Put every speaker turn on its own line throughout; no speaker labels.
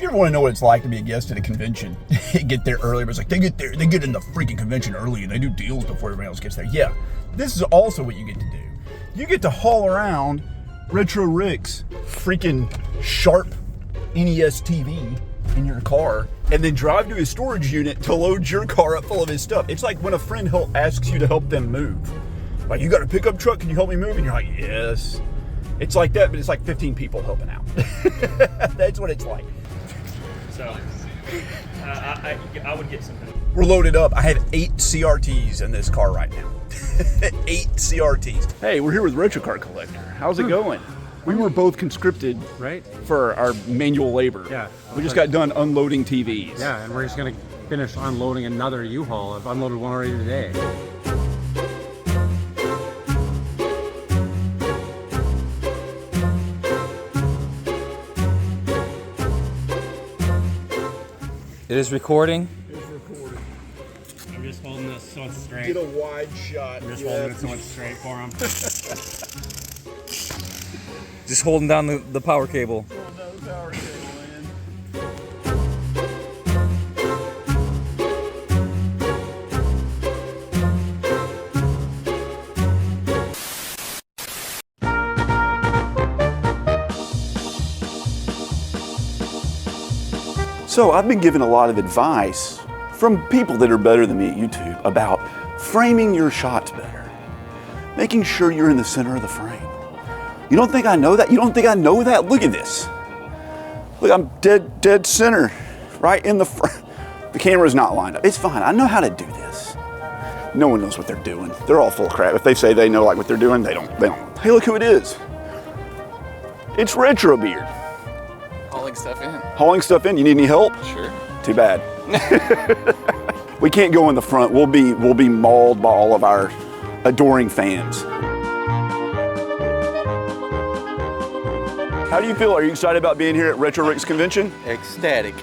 ever want to know what it's like to be a guest at a convention? Get there early, but it's like they get in the freaking convention early and they do deals before everybody else gets there. Yeah, this is also what you get to do. You get to haul around Retro Rick's freaking sharp NES TV in your car and then drive to his storage unit to load your car up full of his stuff. It's like when a friend asks you to help them move. Like, you got a pickup truck, can you help me move? And you're like, yes. It's like that, but it's like 15 people helping out. That's what it's like.
So, I would get something.
We're loaded up. I have 8 CRTs in this car right now. 8 CRTs. Hey, we're here with Retro Car Collector. How's it going? We were both conscripted,
right,
for our manual labor.
Yeah.
We just got done unloading TVs.
Yeah, and we're just gonna finish unloading another U-Haul. I've unloaded one already today.
It is recording.
It's recording.
I'm just holding this so it's straight.
Get a wide shot.
I'm just holding it so it's straight for him.
Just holding down the power cable.
So I've been given a lot of advice from people that are better than me at YouTube about framing your shots better, making sure you're in the center of the frame. You don't think I know that? You don't think I know that? Look at this. Look, I'm dead center, right in the front. The camera's not lined up. It's fine. I know how to do this. No one knows what they're doing. They're all full of crap. If they say they know like what they're doing, they don't. Hey, look who it is. It's Retro Beard.
Hauling stuff in.
Hauling stuff in. You need any help?
Sure.
Too bad. We can't go in the front. We'll be mauled by all of our adoring fans. How do you feel? Are you excited about being here at Retro Rick's convention?
Ecstatic.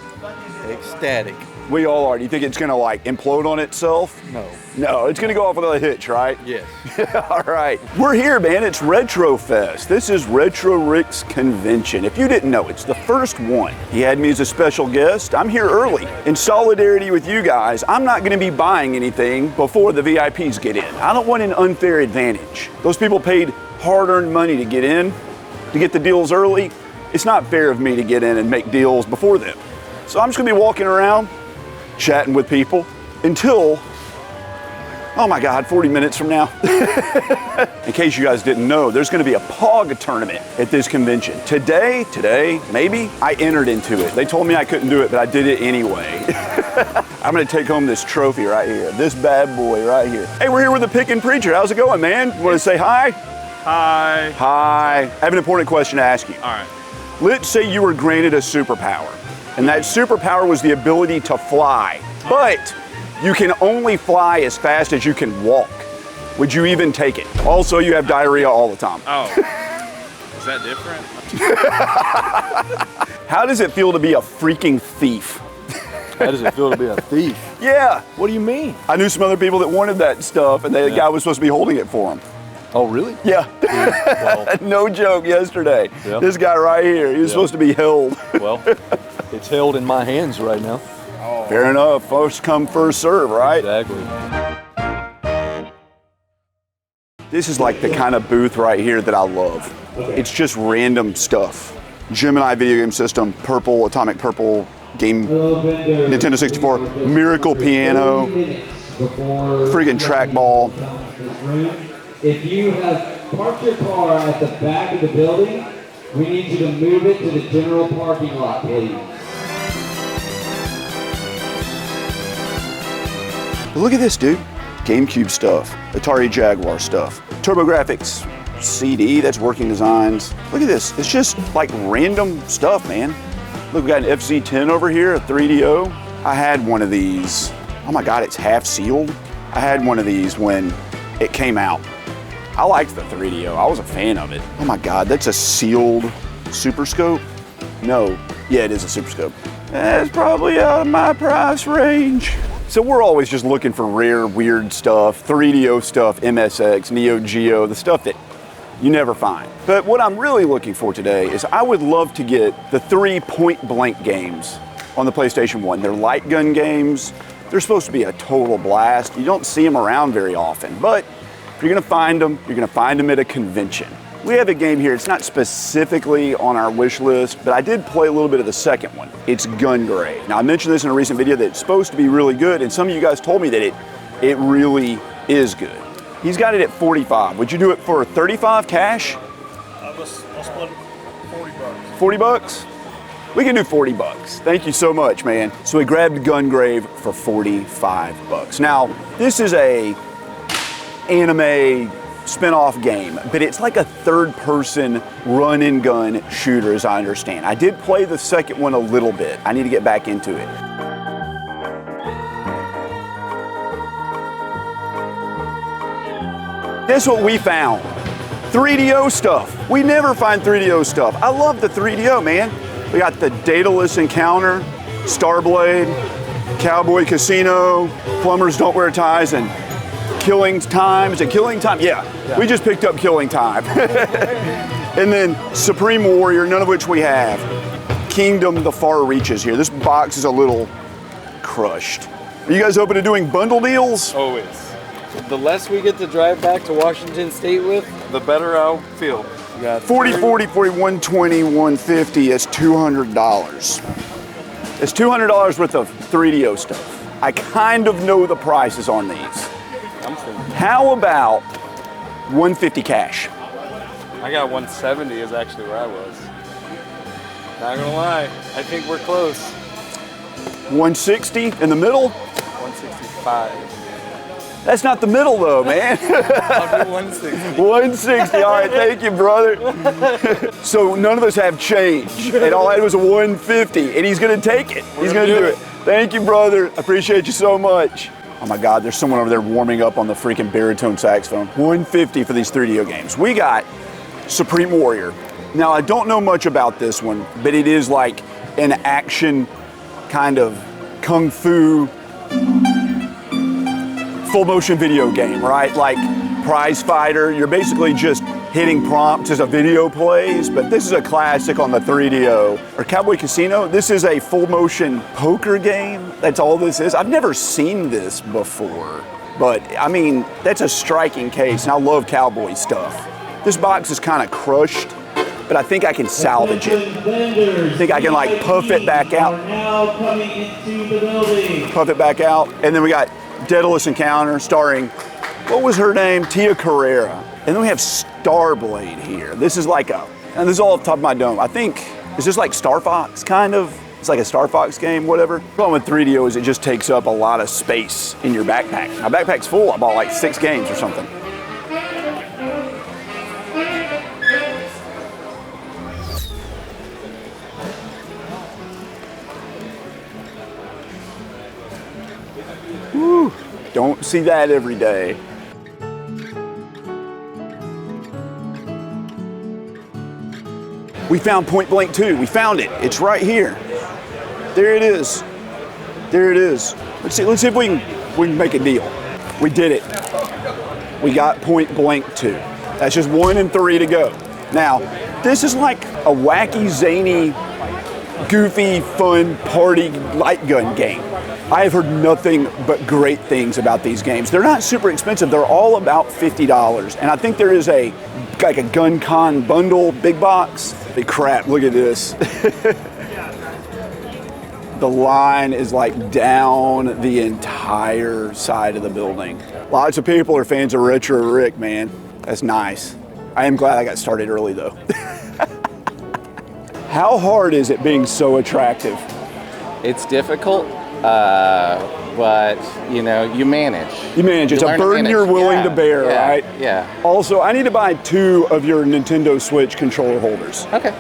Ecstatic.
We all are. Do you think it's gonna like implode on itself?
No.
No, it's gonna go off without a hitch, right?
Yes.
All right. We're here, man. It's Retrofest. This is Retro Rick's convention. If you didn't know, it's the first one. He had me as a special guest. I'm here early. In solidarity with you guys, I'm not gonna be buying anything before the VIPs get in. I don't want an unfair advantage. Those people paid hard-earned money to get in, to get the deals early. It's not fair of me to get in and make deals before them. So I'm just gonna be walking around, chatting with people until, oh my God, 40 minutes from now. In case you guys didn't know, there's gonna be a POG tournament at this convention. Today, maybe, I entered into it. They told me I couldn't do it, but I did it anyway. I'm gonna take home this trophy right here, this bad boy right here. Hey, we're here with the Pickin' Preacher. How's it going, man? You wanna say hi?
Hi.
Hi. I have an important question to ask you.
All right.
Let's say you were granted a superpower, and that superpower was the ability to fly, but you can only fly as fast as you can walk. Would you even take it? Also, you have diarrhea all the time.
Oh. Is that different?
How does it feel to be a freaking thief?
How does it feel to be a thief?
Yeah.
What do you mean?
I knew some other people that wanted that stuff, and the guy was supposed to be holding it for them.
Oh, really?
Yeah.
Well,
No joke, yesterday.
Yeah.
This guy right here, he was supposed to be held.
well, it's held in my hands right now.
Fair enough. First come, first serve, right?
Exactly.
This is like the kind of booth right here that I love. It's just random stuff. Gemini video game system, Purple, Atomic Purple game, Nintendo 64, Miracle Piano, freaking trackball.
If you have parked your car at the back of the building, we need you to move it to the general parking lot, please.
Look at this, dude. GameCube stuff, Atari Jaguar stuff, TurboGrafx CD, that's Working Designs. Look at this. It's just like random stuff, man. Look, we got an FZ10 over here, a 3DO. I had one of these. Oh my God, it's half sealed. I had one of these when it came out. I liked the 3DO. I was a fan of it. Oh my God, that's a sealed Super Scope? No. Yeah, it is a Super Scope. That's probably out of my price range. So we're always just looking for rare, weird stuff, 3DO stuff, MSX, Neo Geo, the stuff that you never find. But what I'm really looking for today is I would love to get the 3 point-blank games on the PlayStation 1. They're light gun games. They're supposed to be a total blast. You don't see them around very often, but if you're gonna find them, you're gonna find them at a convention. We have a game here, it's not specifically on our wish list, but I did play a little bit of the second one. It's Gungrave. Now I mentioned this in a recent video that it's supposed to be really good, and some of you guys told me that it really is good. He's got it at 45. Would you do it for 35 cash?
I'll split 40 bucks.
40 bucks? We can do 40 bucks. Thank you so much, man. So we grabbed Gungrave for 45 bucks. Now, this is a anime spin-off game, but it's like a third-person run-and-gun shooter, as I understand. I did play the second one a little bit. I need to get back into it. Guess what we found? 3DO stuff. We never find 3DO stuff. I love the 3DO, man. We got the Daedalus Encounter, Starblade, Cowboy Casino, Plumbers Don't Wear Ties, and Killing Time. Is it Killing Time? Yeah. We just picked up Killing Time. And then Supreme Warrior, none of which we have. Kingdom The Far Reaches here. This box is a little crushed. Are you guys open to doing bundle deals?
Always. The less we get to drive back to Washington State with, the better I'll feel. You got
40, 40, 40, 120, 150, it's $200. It's $200 worth of 3DO stuff. I kind of know the prices on these.
I'm thinking.
How about 150 cash?
I got 170 is actually where I was. Not gonna lie, I think we're close.
160 in the middle?
165.
That's not the middle though, man.
I'll do 160.
160, all right, thank you, brother. So none of us have change, and all I had was a 150, and he's gonna take it. He's gonna do it. Thank you, brother. I appreciate you so much. Oh my God, there's someone over there warming up on the freaking baritone saxophone. 150 for these 3DO games. We got Supreme Warrior. Now, I don't know much about this one, but it is like an action kind of kung fu full motion video game, right? Like Prize Fighter, you're basically just hitting prompts as a video plays, but this is a classic on the 3DO. Or Cowboy Casino, this is a full motion poker game. That's all this is. I've never seen this before, but I mean, that's a striking case, and I love cowboy stuff. This box is kind of crushed, but I think I can salvage it. I think I can like puff it back out. Puff it back out, and then we got Daedalus Encounter starring, what was her name? Tia Carrera. And then we have Starblade here. This is like and this is all off the top of my dome. I think, is this like Star Fox kind of? It's like a Star Fox game, whatever. The problem with 3DO is it just takes up a lot of space in your backpack. My backpack's full. I bought like 6 games or something. Woo, don't see that every day. We found Point Blank 2. We found it. It's right here. There it is. There it is. Let's see if we can make a deal. We did it. We got Point Blank 2. That's just 1 and 3 to go. Now, this is like a wacky, zany, goofy, fun party light gun game. I have heard nothing but great things about these games. They're not super expensive. They're all about $50. And I think there is like a Gun Con bundle, big box. Hey, crap, look at this. The line is like down the entire side of the building. Lots of people are fans of Retro Rick, man. That's nice. I am glad I got started early though. How hard is it being so attractive?
It's difficult, but you know, you manage.
You manage. It's a burden you're willing to bear, right?
Yeah.
Also, I need to buy 2 of your Nintendo Switch controller holders.
Okay.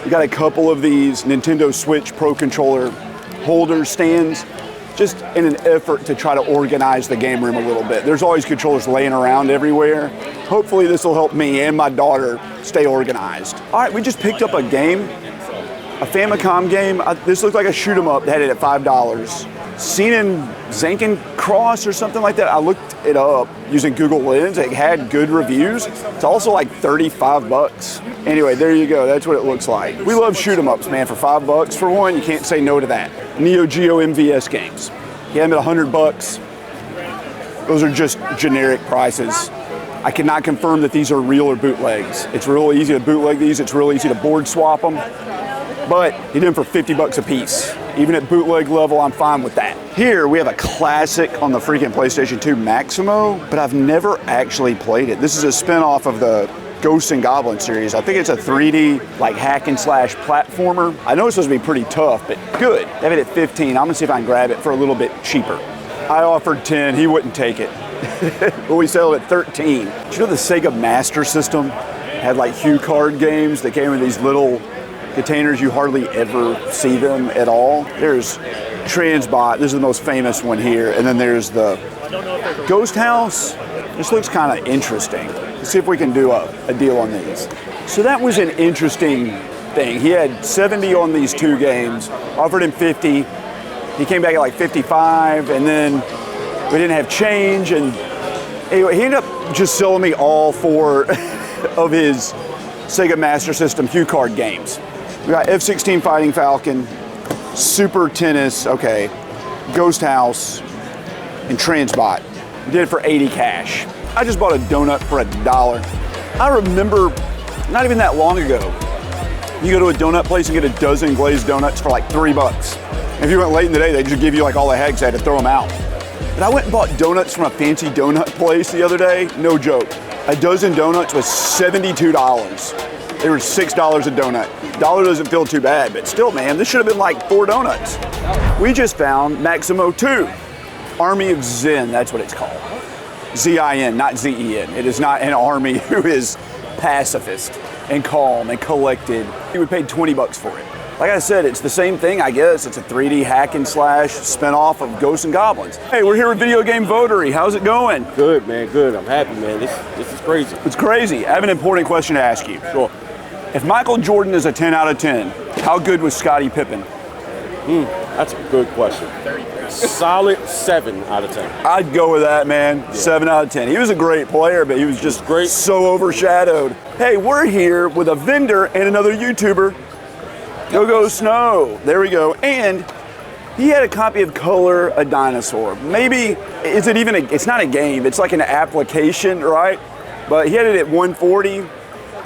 We got a couple of these Nintendo Switch Pro Controller holder stands, just in an effort to try to organize the game room a little bit. There's always controllers laying around everywhere. Hopefully this will help me and my daughter stay organized. All right, we just picked up a game, a Famicom game. This looked like a shoot 'em up. They had it at $5. Seen in Zanken Cross or something like that. I looked it up using Google Lens. It had good reviews. It's also like 35 bucks. Anyway, there you go. That's what it looks like. We love shoot 'em ups, man. For 5 bucks for one, you can't say no to that. Neo Geo MVS games. You have them at 100 bucks. Those are just generic prices. I cannot confirm that these are real or bootlegs. It's real easy to bootleg these. It's real easy to board swap them. But you do them for 50 bucks a piece. Even at bootleg level, I'm fine with that. Here we have a classic on the freaking PlayStation 2 Maximo, but I've never actually played it. This is a spin-off of the Ghosts and Goblins series. I think it's a 3D like hack and slash platformer. I know it's supposed to be pretty tough, but good. They have it at 15. I'm gonna see if I can grab it for a little bit cheaper. I offered 10, he wouldn't take it. But we sold it at 13. Did you know the Sega Master System had like Hue card games that came in these little containers? You hardly ever see them at all. There's Transbot, this is the most famous one here, and then there's the Ghost House. This looks kind of interesting. Let's see if we can do a deal on these. So that was an interesting thing. He had 70 on these two games, offered him 50. He came back at like 55, and then we didn't have change, and anyway, he ended up just selling me all 4 of his Sega Master System Hue card games. We got F-16 Fighting Falcon, Super Tennis, okay, Ghost House, and Transbot. We did it for 80 cash. I just bought a donut for $1. I remember not even that long ago, you go to a donut place and get a dozen glazed donuts for like 3 bucks. If you went late in the day, they just give you like all the heads, they had to throw them out. But I went and bought donuts from a fancy donut place the other day, no joke. A dozen donuts was $72. They were $6 a donut. Dollar doesn't feel too bad, but still, man, this should have been like 4 donuts. We just found Maximo 2, Army of Zen, that's what it's called. Z-I-N, not Z-E-N. It is not an army who is pacifist and calm and collected. We paid 20 bucks for it. Like I said, it's the same thing, I guess. It's a 3D hack and slash spinoff of Ghosts and Goblins. Hey, we're here with Video Game Votary. How's it going?
Good, man, good. I'm happy, man. This is crazy.
It's crazy. I have an important question to ask you.
Sure.
If Michael Jordan is a 10 out of 10, how good was Scottie Pippen?
That's a good question. Solid 7 out of 10.
I'd go with that, man. Yeah. 7 out of 10. He was a great player, but he was just
great.
So overshadowed. Hey, we're here with a vendor and another YouTuber. Go Snow. There we go. And he had a copy of Color a Dinosaur. Maybe, is it even it's not a game, it's like an application, right? But he had it at 140.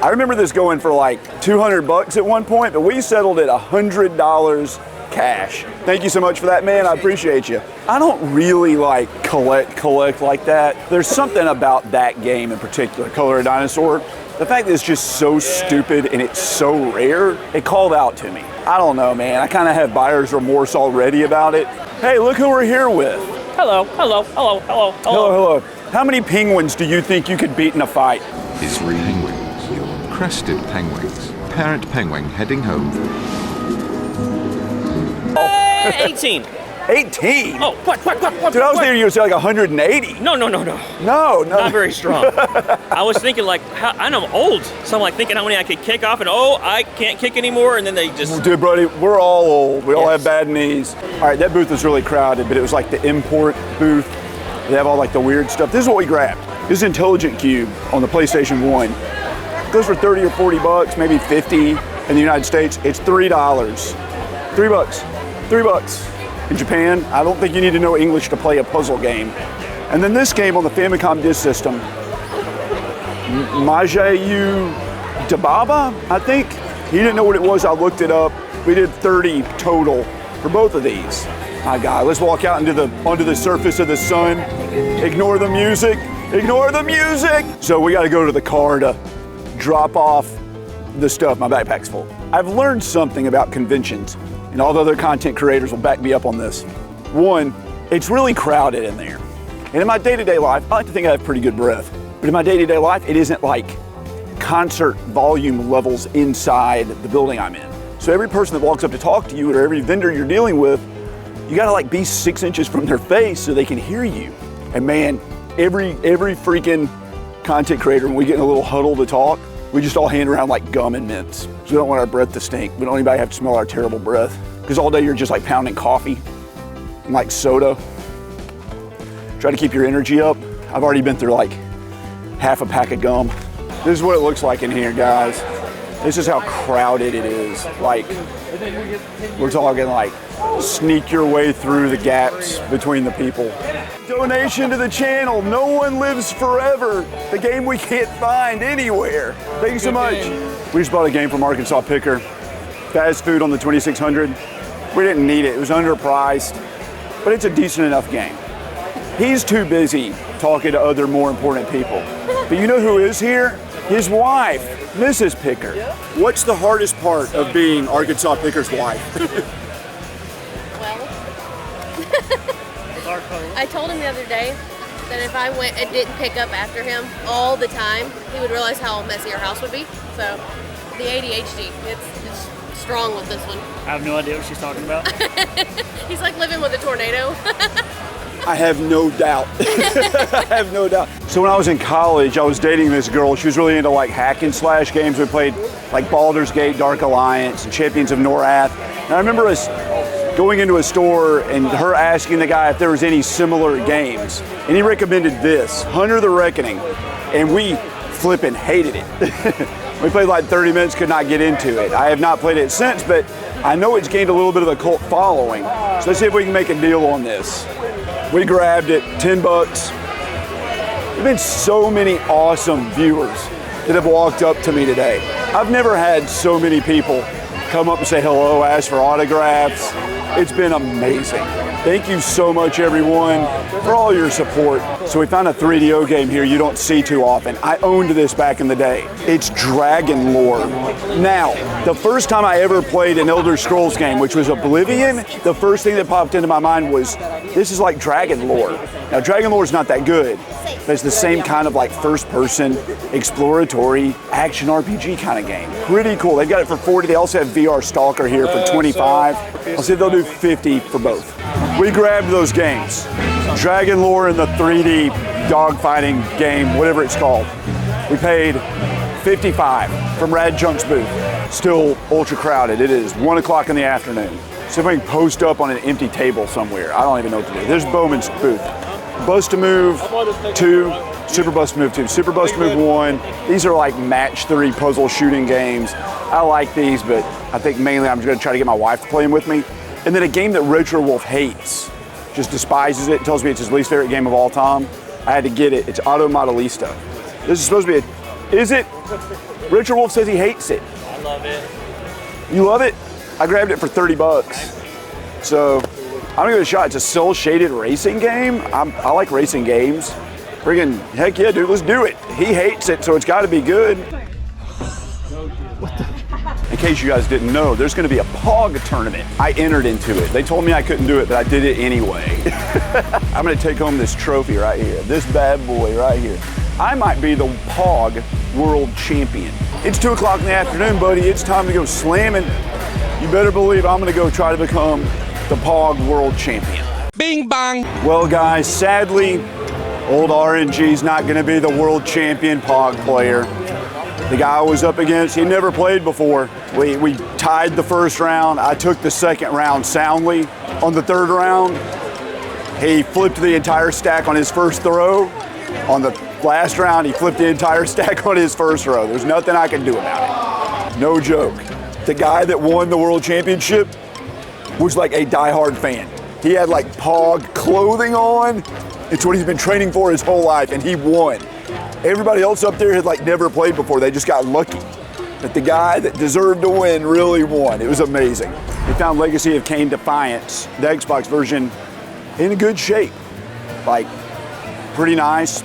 I remember this going for like 200 bucks at one point, but we settled it $100 cash. Thank you so much for that, man. I appreciate you. I don't really like collect like that. There's something about that game in particular, Color a Dinosaur. The fact that it's just so stupid and it's so rare, it called out to me. I don't know, man. I kind of have buyer's remorse already about it. Hey, look who we're here with.
Hello, hello, hello, hello, hello.
Hello, hello. How many penguins do you think you could beat in a fight?
Israeli penguins, your crested penguins. Parent penguin heading home.
18.
18?
Oh, what?
Dude, I was thinking you would say like 180.
No.
No.
Not very strong. I was thinking like, I know I'm old, so I'm like thinking how many I could kick off, and I can't kick anymore, and then they just...
Dude, buddy, we're all old. We all have bad knees. All right, that booth was really crowded, but it was like the import booth. They have all like the weird stuff. This is what we grabbed. This is Intelligent Cube on the PlayStation 1. It goes for 30 or 40 bucks, maybe 50 in the United States. It's $3. $3 bucks. In Japan, I don't think you need to know English to play a puzzle game. And then this game on the Famicom Disk System, Majayu Dababa, I think. He didn't know what it was, I looked it up. We did 30 total for both of these. My God, let's walk out onto the surface of the sun. Ignore the music, ignore the music. So we gotta go to the car to drop off the stuff, my backpack's full. I've learned something about conventions, and all the other content creators will back me up on this. One, it's really crowded in there. And in my day-to-day life, I like to think I have pretty good breath. But in my day-to-day life, it isn't like concert volume levels inside the building I'm in. So every person that walks up to talk to you or every vendor you're dealing with, you gotta like be 6 inches from their face so they can hear you. And man, every freaking content creator, when we get in a little huddle to talk, we just all hand around like gum and mints. So we don't want our breath to stink. We don't want anybody to have to smell our terrible breath. Because all day you're just like pounding coffee and like soda. Try to keep your energy up. I've already been through like half a pack of gum. This is what it looks like in here, guys. This is how crowded it is. Like, we're talking like sneak your way through the gaps between the people. Donation to the channel. No One Lives Forever. The game we can't find anywhere. Thank you so much. We just bought a game from Arkansas Picker. Fast food on the 2600. We didn't need it. It was underpriced, but it's a decent enough game. He's too busy talking to other more important people. But you know who is here? His wife, Mrs. Picker. What's the hardest part of being Arkansas Picker's wife?
Well, I told him the other day that if I went and didn't pick up after him all the time, he would realize how messy our house would be. So the ADHD, it's strong with this one.
I have no idea what she's talking about.
He's like living with a tornado.
I have no doubt. I have no doubt. So when I was in college, I was dating this girl. She was really into like hack and slash games. We played like Baldur's Gate, Dark Alliance, and Champions of Norath. And I remember us going into a store and her asking the guy if there was any similar games. And he recommended this, Hunter the Reckoning. And we flipping hated it. We played like 30 minutes, could not get into it. I have not played it since, but I know it's gained a little bit of a cult following. So let's see if we can make a deal on this. We grabbed it, 10 bucks. There've been so many awesome viewers that have walked up to me today. I've never had so many people come up and say hello, ask for autographs. It's been amazing. Thank you so much, everyone, for all your support. So we found a 3DO game here you don't see too often. I owned this back in the day. It's Dragon Lore. Now, the first time I ever played an Elder Scrolls game, which was Oblivion, the first thing that popped into my mind was, this is like Dragon Lore. Now, Dragon Lore is not that good, but it's the same kind of like first-person, exploratory, action RPG kind of game. Pretty cool. They've got it for 40. They also have VR Stalker here for 25. I'll see if they'll do 50 for both. We grabbed those games. Dragon Lore and the 3D dogfighting game, whatever it's called. We paid $55 from Rad Junk's booth. Still ultra crowded. It is 1 o'clock in the afternoon. See if I can post up on an empty table somewhere. I don't even know what to do. There's Bowman's booth. Bust a Move 2, Super Bust a Move 2, Super Bust a Move 1. These are like match 3 puzzle shooting games. I like these, but I think mainly I'm just gonna try to get my wife to play them with me. And then a game that Retro Wolf hates, just despises it, tells me it's his least favorite game of all time. I had to get it. It's Auto Modelista. This is supposed to be is it? Retro Wolf says he hates it.
I love it.
You love it? I grabbed it for 30 bucks. So I'm gonna give it a shot. It's a cel-shaded racing game. I like racing games. Friggin' heck yeah, dude, let's do it. He hates it, so it's gotta be good. In case you guys didn't know, there's gonna be a POG tournament. I entered into it. They told me I couldn't do it, but I did it anyway. I'm gonna take home this trophy right here, this bad boy right here. I might be the POG world champion. It's 2 o'clock in the afternoon, buddy. It's time to go slamming. You better believe I'm gonna go try to become the POG world champion.
Bing bang.
Well guys, sadly, old RNG's not gonna be the world champion POG player. The guy I was up against, he never played before. We tied the first round. I took the second round soundly. On the third round, he flipped the entire stack on his first throw. On the last round, he flipped the entire stack on his first throw. There's nothing I can do about it. No joke. The guy that won the world championship was like a diehard fan. He had like POG clothing on. It's what he's been training for his whole life, and he won. Everybody else up there had like never played before. They just got lucky. But the guy that deserved to win really won. It was amazing. We found Legacy of Kain Defiance, the Xbox version, in good shape. Like, pretty nice.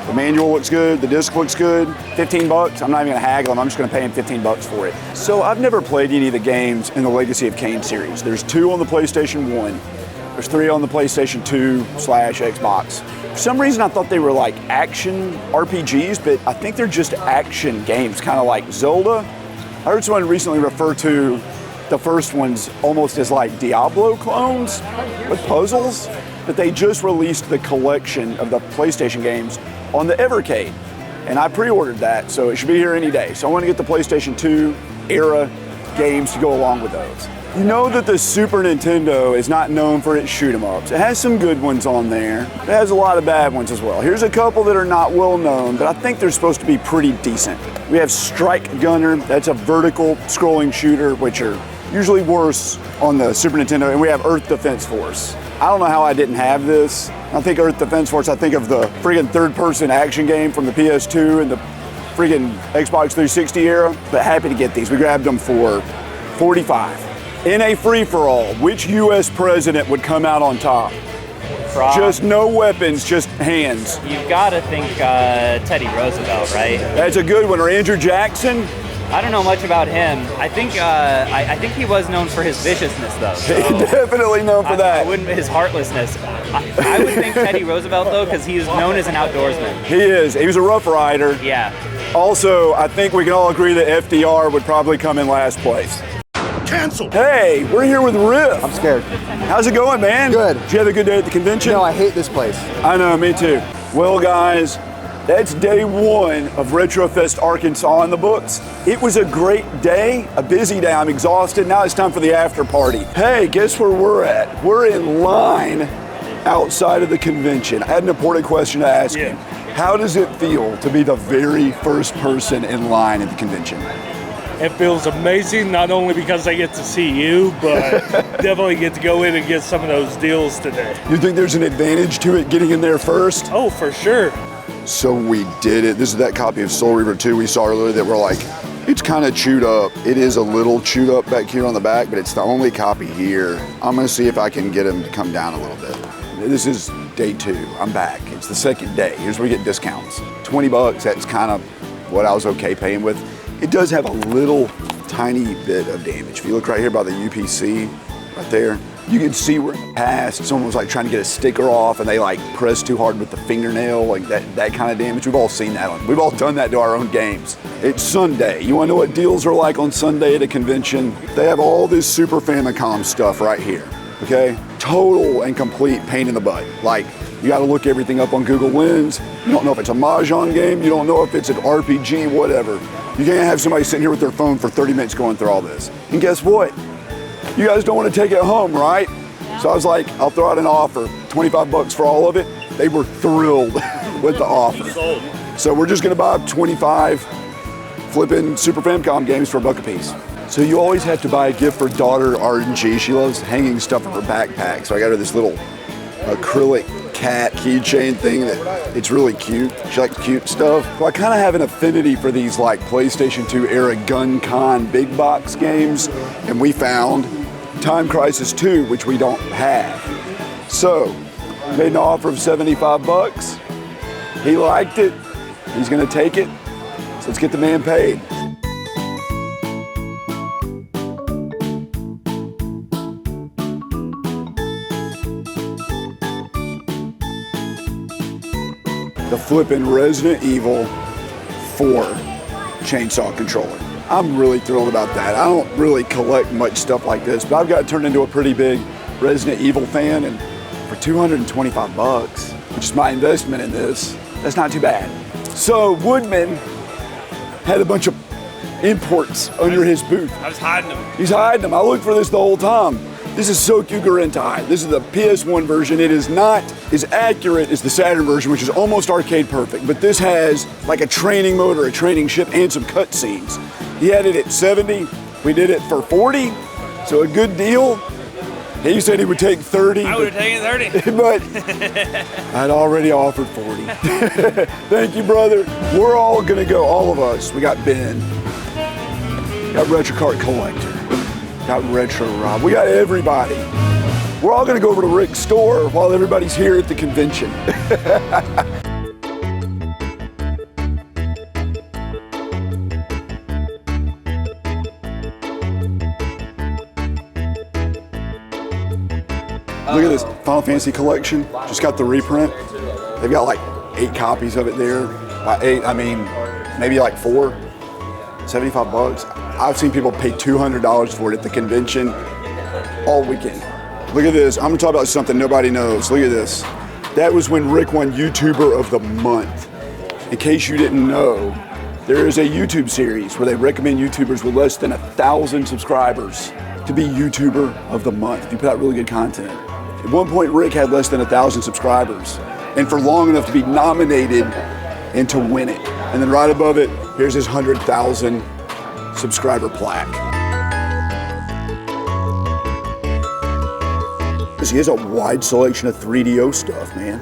The manual looks good, the disc looks good. 15 bucks, I'm not even gonna haggle him, I'm just gonna pay him 15 bucks for it. So I've never played any of the games in the Legacy of Kain series. There's 2 on the PlayStation 1. There's 3 on the PlayStation 2/Xbox. For some reason I thought they were like action RPGs, but I think they're just action games, kind of like Zelda. I heard someone recently refer to the first ones almost as like Diablo clones with puzzles, but they just released the collection of the PlayStation games on the Evercade. And I pre-ordered that, so it should be here any day. So I want to get the PlayStation 2 era games to go along with those. You know that the Super Nintendo is not known for its shoot 'em ups. It has some good ones on there. It has a lot of bad ones as well. Here's a couple that are not well known, but I think they're supposed to be pretty decent. We have Strike Gunner. That's a vertical scrolling shooter, which are usually worse on the Super Nintendo. And we have Earth Defense Force. I don't know how I didn't have this. I think Earth Defense Force, I think of the friggin' third-person action game from the PS2 and the friggin' Xbox 360 era, but happy to get these. We grabbed them for $45. In a free-for-all, which U.S. president would come out on top? Just no weapons, just hands.
You've got to think Teddy Roosevelt, right?
That's a good one. Or Andrew Jackson?
I don't know much about him. I think he was known for his viciousness, though. So
Definitely known for that.
His heartlessness. I would think Teddy Roosevelt, though, because he's known as an outdoorsman.
He is. He was a Rough Rider.
Yeah.
Also, I think we can all agree that FDR would probably come in last place.
Cancel.
Hey, we're here with Riff.
I'm scared.
How's it going, man?
Good.
Did you have a good day at the convention?
No, I hate this place.
I know, me too. Well, guys, that's day one of Retrofest Arkansas in the books. It was a great day, a busy day. I'm exhausted. Now it's time for the after party. Hey, guess where we're at? We're in line outside of the convention. I had an important question to ask you. How does it feel to be the very first person in line at the convention?
It feels amazing, not only because I get to see you, but definitely get to go in and get some of those deals today.
You think there's an advantage to it getting in there first?
Oh, for sure.
So we did it. This is that copy of Soul Reaver 2 we saw earlier that we're like, it's kind of chewed up. It is a little chewed up back here on the back, but it's the only copy here. I'm gonna see if I can get him to come down a little bit. This is day 2. I'm back. It's the second day. Here's where we get discounts. $20, that's kind of what I was okay paying with. It does have a little tiny bit of damage. If you look right here by the UPC, right there, you can see where in the past someone was like trying to get a sticker off and they like pressed too hard with the fingernail, like that kind of damage. We've all seen that. We've all done that to our own games. It's Sunday. You wanna know what deals are like on Sunday at a convention? They have all this Super Famicom stuff right here, okay? Total and complete pain in the butt. Like, you gotta look everything up on Google Lens. You don't know if it's a Mahjong game. You don't know if it's an RPG, whatever. You can't have somebody sitting here with their phone for 30 minutes going through all this. And guess what? You guys don't want to take it home, right? So I was like, I'll throw out an offer, $25 for all of it. They were thrilled with the offer. So we're just gonna buy 25 flipping Super Famicom games for $1 a piece. So you always have to buy a gift for daughter RNG. She loves hanging stuff in her backpack. So I got her this little acrylic cat keychain thing that it's really cute. She likes cute stuff. Well, I kind of have an affinity for these like PlayStation 2 era Gun Con big box games, and we found Time Crisis 2, which we don't have. So, made an offer of $75. He liked it. He's gonna take it. So let's get the man paid. The flippin' Resident Evil 4 chainsaw controller. I'm really thrilled about that. I don't really collect much stuff like this, but I've got turned into a pretty big Resident Evil fan, and for $225, which is my investment in this, that's not too bad. So Woodman had a bunch of imports under his booth.
I was hiding them.
He's hiding them. I looked for this the whole time. This is Sokyu Gurentai. This is the PS1 version. It is not as accurate as the Saturn version, which is almost arcade perfect, but this has like a training mode or a training ship and some cutscenes. He had it at 70. We did it for 40, so a good deal. He said he would take 30.
I would have taken 30.
But I'd already offered 40. Thank you, brother. We're all gonna go, all of us. We got Ben, got Retro Cart Collector, got Retro Rob. We got everybody. We're all gonna go over to Rick's store while everybody's here at the convention. Look at this Final Fantasy collection. Just got the reprint. They've got like 8 copies of it there. By 8, I mean maybe like 4. $75. I've seen people pay $200 for it at the convention all weekend. Look at this. I'm gonna talk about something nobody knows. Look at this. That was when Rick won YouTuber of the Month. In case you didn't know, There is a YouTube series where they recommend YouTubers with less than 1,000 subscribers to be YouTuber of the month. If you put out really good content. At one point, Rick had less than 1,000 subscribers, and for long enough to be nominated and to win it. And then right above it, here's his 100,000 subscriber plaque. He has a wide selection of 3DO stuff, man.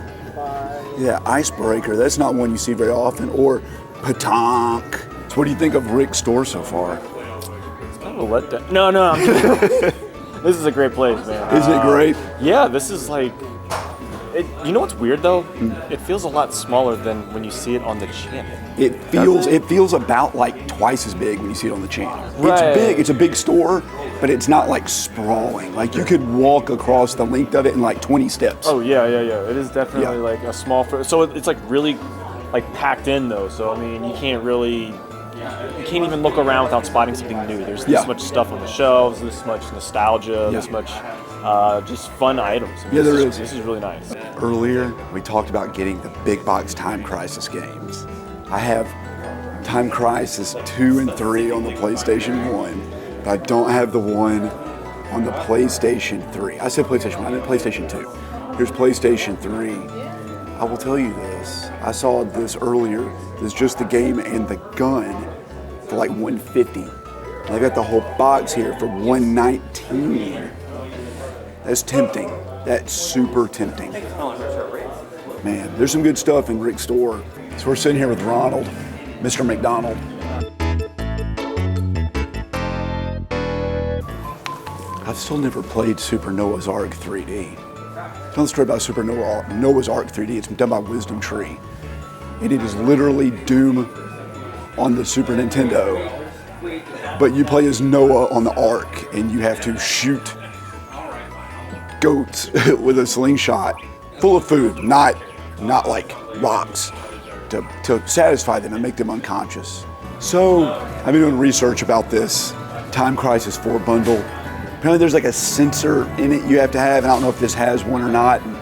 Yeah, Icebreaker, that's not one you see very often, or Petanque. So what do you think of Rick's store so far?
It's kind of a letdown. No, I'm kidding. This is a great place, man.
Isn't it great?
Yeah, this is like, you know what's weird though? It feels a lot smaller than when you see it on the channel.
It feels about like twice as big when you see it on the channel.
Right.
It's big, it's a big store, but it's not like sprawling. Like you could walk across the length of it in like 20 steps.
Oh yeah. It is definitely like a small, so it's like really like packed in though. So I mean, you can't even look around without spotting something new. There's this much stuff on the shelves, this much nostalgia, this much just fun items. I mean, this is really nice.
Earlier, we talked about getting the big box Time Crisis games. I have Time Crisis 2 and 3 on the PlayStation 1, but I don't have the one on the PlayStation 3. I said PlayStation 1, I meant PlayStation 2. Here's PlayStation 3. I will tell you this, I saw this earlier. There's just the game and the gun for like $150. And I got the whole box here for $119. That's tempting. That's super tempting. Man, there's some good stuff in Rick's store. So we're sitting here with Ronald, Mr. McDonald. I've still never played Super Noah's Ark 3D. Tell the story about Super Noah's Ark 3D. It's done by Wisdom Tree. And it is literally Doom on the Super Nintendo. But you play as Noah on the Ark, and you have to shoot goats with a slingshot full of food, not like rocks, to satisfy them and make them unconscious. So I've been doing research about this Time Crisis 4 bundle. Apparently there's like a sensor in it you have to have, and I don't know if this has one or not. And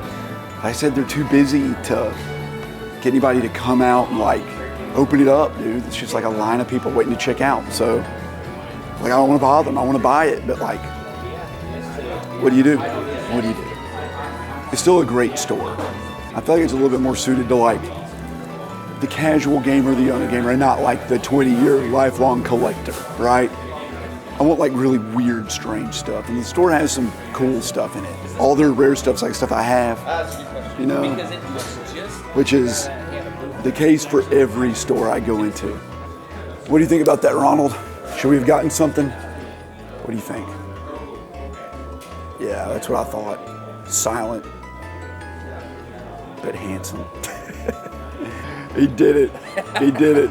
I said they're too busy to get anybody to come out and like open it up, dude. It's just like a line of people waiting to check out. So like I don't want to bother them. I want to buy it, but like, what do you do? What do you do? It's still a great store. I feel like it's a little bit more suited to like the casual gamer, the younger gamer, and not like the 20-year lifelong collector, right? I want like really weird, strange stuff. And the store has some cool stuff in it. All their rare stuff's like stuff I have, you know, which is the case for every store I go into. What do you think about that, Ronald? Should we have gotten something? What do you think? Yeah, that's what I thought. Silent, but handsome. He did it. He did it.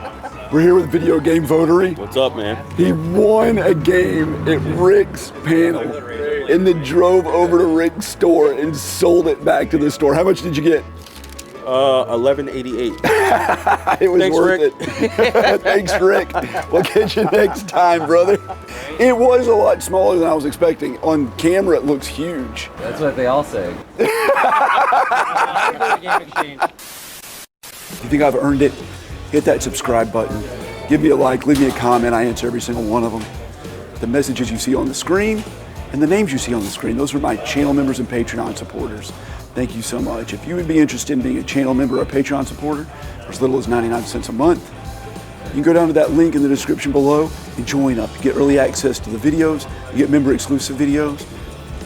We're here with Video Game Votery.
What's up, man?
He won a game at Rick's panel and then drove over to Rick's store and sold it back to the store. How much did you get?
$11.88.
It was
Thanks,
worth
Rick.
it. Thanks, Rick. We'll catch you next time, brother. It was a lot smaller than I was expecting. On camera, it looks huge.
That's what they all say.
If you think I've earned it, hit that subscribe button. Give me a like, leave me a comment. I answer every single one of them. The messages you see on the screen and the names you see on the screen, those are my channel members and Patreon supporters. Thank you so much. If you would be interested in being a channel member or a Patreon supporter for as little as 99 cents a month, you can go down to that link in the description below and join up. You get early access to the videos, you get member exclusive videos,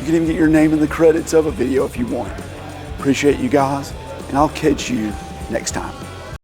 you can even get your name in the credits of a video if you want. Appreciate you guys, and I'll catch you next time.